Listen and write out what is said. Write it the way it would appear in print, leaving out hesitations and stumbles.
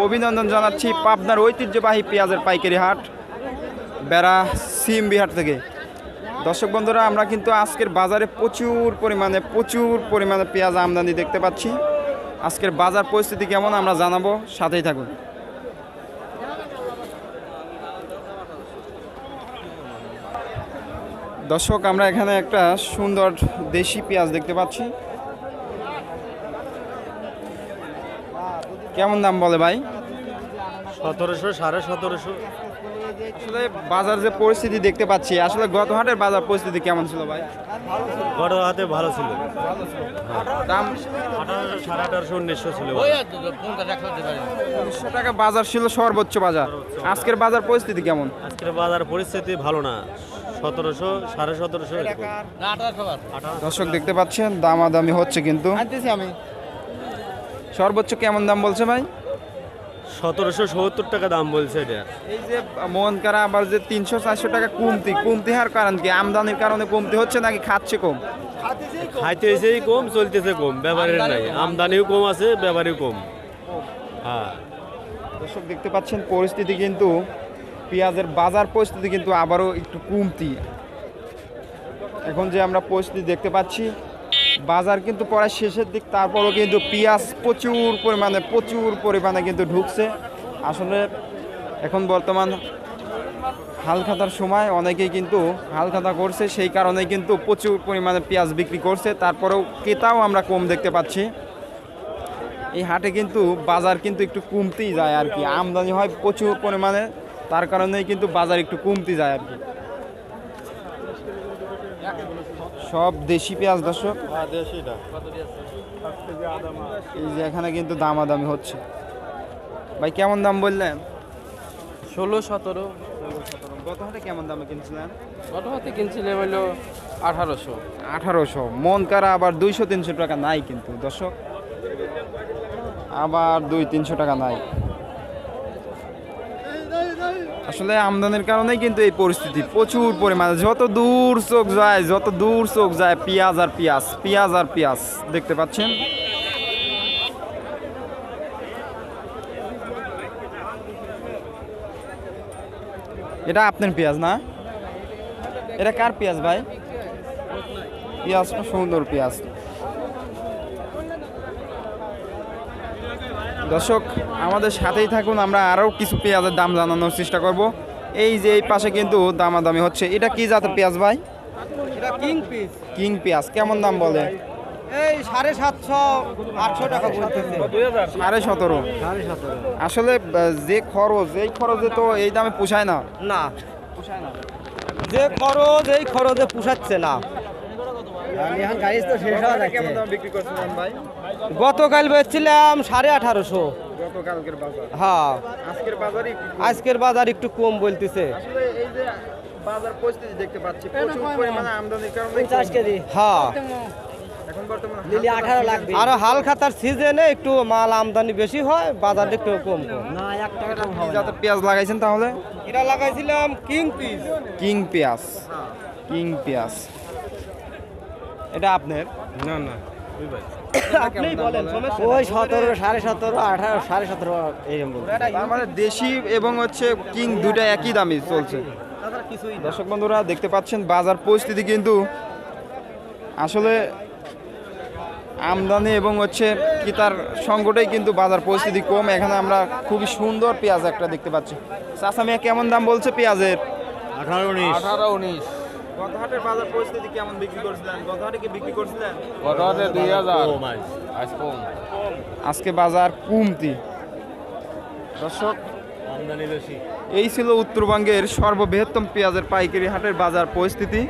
অভিনন্দন জানাচ্ছি পাবনার ঐতিহ্যবাহী পেঁয়াজের পাইকারি হাট বেড়া সিএমবি হাট থেকে। দর্শক বন্ধুরা, আমরা কিন্তু আজকের বাজারে প্রচুর পরিমাণে পেঁয়াজ আমদানি দেখতে পাচ্ছি। আজকের বাজার পরিস্থিতি কেমন আমরা জানাবো, সাথেই থাকুন। দর্শক, আমরা এখানে একটা সুন্দর দেশি পেঁয়াজ দেখতে পাচ্ছি। কেমন দাম বলে ভাই? 1700, 1750। আসলে বাজার যে পরিস্থিতি দেখতে পাচ্ছি, আসলে গত হাটের বাজার পরিস্থিতি কেমন ছিল ভাই? বড় হাতে ভালো ছিল, দাম 1800, 1850, 1900 ছিল। 1900 টাকা বাজার ছিল সর্বোচ্চ বাজার। আজকের বাজার পরিস্থিতি কেমন? আজকের বাজার পরিস্থিতি ভালো না, 1700, 1750 এরকম। দর্শক দেখতে পাচ্ছেন দামাদামি হচ্ছে, কিন্তু সর্বোচ্চ কেমন দাম বলছে ভাই? 1770 টাকা দাম বলছে এটা। এই যে মন কারা আবার যে 300-400 টাকা কমতি হওয়ার কারণ কি? আমদানির কারণে কমতি হচ্ছে নাকি খাচ্ছে কম? খাইতেছেই কম, চলতেছে কম, ব্যাপারের নাই। আমদানিও কম আছে, ব্যাপারেও কম। হ্যাঁ, দর্শক দেখতে পাচ্ছেন পরিস্থিতি কিন্তু পেঁয়াজের বাজার পরিস্থিতি কিন্তু আবারও একটু কমতি। এখন যে আমরা পরিস্থিতি দেখতে পাচ্ছি, বাজার কিন্তু প্রায় শেষের দিক, তারপরও কিন্তু পেঁয়াজ প্রচুর পরিমাণে কিন্তু ঢুকছে। আসলে এখন বর্তমান হালখাতার সময়, অনেকেই কিন্তু হালখাতা করছে, সেই কারণেই কিন্তু প্রচুর পরিমাণে পেঁয়াজ বিক্রি করছে। তারপরেও ক্রেতাও আমরা কম দেখতে পাচ্ছি। এই হাটে কিন্তু বাজার কিন্তু একটু কমতেই যায় আর কি, আমদানি হয় প্রচুর পরিমাণে, তার কারণেই কিন্তু বাজার একটু কমতে যায় আর কি। সব দেশি পেঁয়াজ দর্শক, এই যে এখানে কিন্তু দামাদামি হচ্ছে। ভাই কেমন দাম বললেন? 16-17। গত হাটে কেমন দামে কিনছিলেন? গত হাতে কিনছিলাম হলো 1800। 1800। মন কারা আবার 200-300 টাকা নাই কিন্তু দর্শক, আবার 200-300 টাকা নাই। আসলে আমদানির কারণেই কিন্তু এই পরিস্থিতি, প্রচুর পরিমাণে যত দূর চোখ যায় পেঁয়াজ আর পেঁয়াজ দেখতে পাচ্ছেন। এটা আপনার পেঁয়াজ না? এটা কার পেঁয়াজ ভাই? পেঁয়াজটা সুন্দর পেঁয়াজ। দর্শক আমাদের সাথেই থাকুন, আমরা আরও কিছু পেঁয়াজের দাম জানানোর চেষ্টা করব। এই যে এই পাশে কিন্তু দামাদামি হচ্ছে। এটা কি জাতের পেঁয়াজ ভাই? এটা কিং পেঁয়াজ। কেমন দাম বলে? এই 750-800 টাকা বলতেছে। 17.5। আসলে যে খরচ, এই খরচে তো এই দামে পোষায় না। না, যে খরচ এই খরচে পোষাচ্ছে না। কেমন দামে বিক্রি করছিলেন ভাই? গতকাল বেচছিলাম 1850। গতকালকের বাজার। হ্যাঁ, আজকের বাজার বাজার একটু কম বলতেছে। আসলে এই যে বাজার পরিস্থিতি দেখতে পাচ্ছি, প্রচুর পরিমাণে আমদানির কারণে হ্যাঁ, এখন বর্তমানে আর হালখাতার সিজনে একটু মাল আমদানি বেশি হয়, বাজার একটু কম। কি জাতের পেঁয়াজ লাগাইছেন তাহলে? এটা লাগাইছিলাম কিং পেঁয়াজ। এটা আপনার? না না, ওই ভাই আপনি বলেন। ওই 17, 17.5, 18, 17.5 এরকম বলতে। তার মানে দেশি এবং হচ্ছে কিং দুইটা একই দামে চলছে। দর্শক বন্ধুরা দেখতে পাচ্ছেন বাজার পরিস্থিতি কিন্তু আসলে আমদানি এবং হচ্ছে ক্রেতার সঙ্গটাই কিন্তু বাজার পরিস্থিতি কম। এখানে আমরা খুবই সুন্দর পেঁয়াজ একটা দেখতে পাচ্ছি। চাচা মিয়া কেমন দাম বলছে পেঁয়াজের? 18-19। গত হাটের বাজার পরিস্থিতি কেমন বিক্রি করছিলেন? গত হাটে কি বিক্রি করছিলেন? গত হাতে 2000, আজ কম। আজকে বাজার কমতি। দর্শক আমদানি বেশি। এই ছিল উত্তরবঙ্গের সর্ববৃহত্তম পেঁয়াজের পাইকারি হাটের বাজার পরিস্থিতি।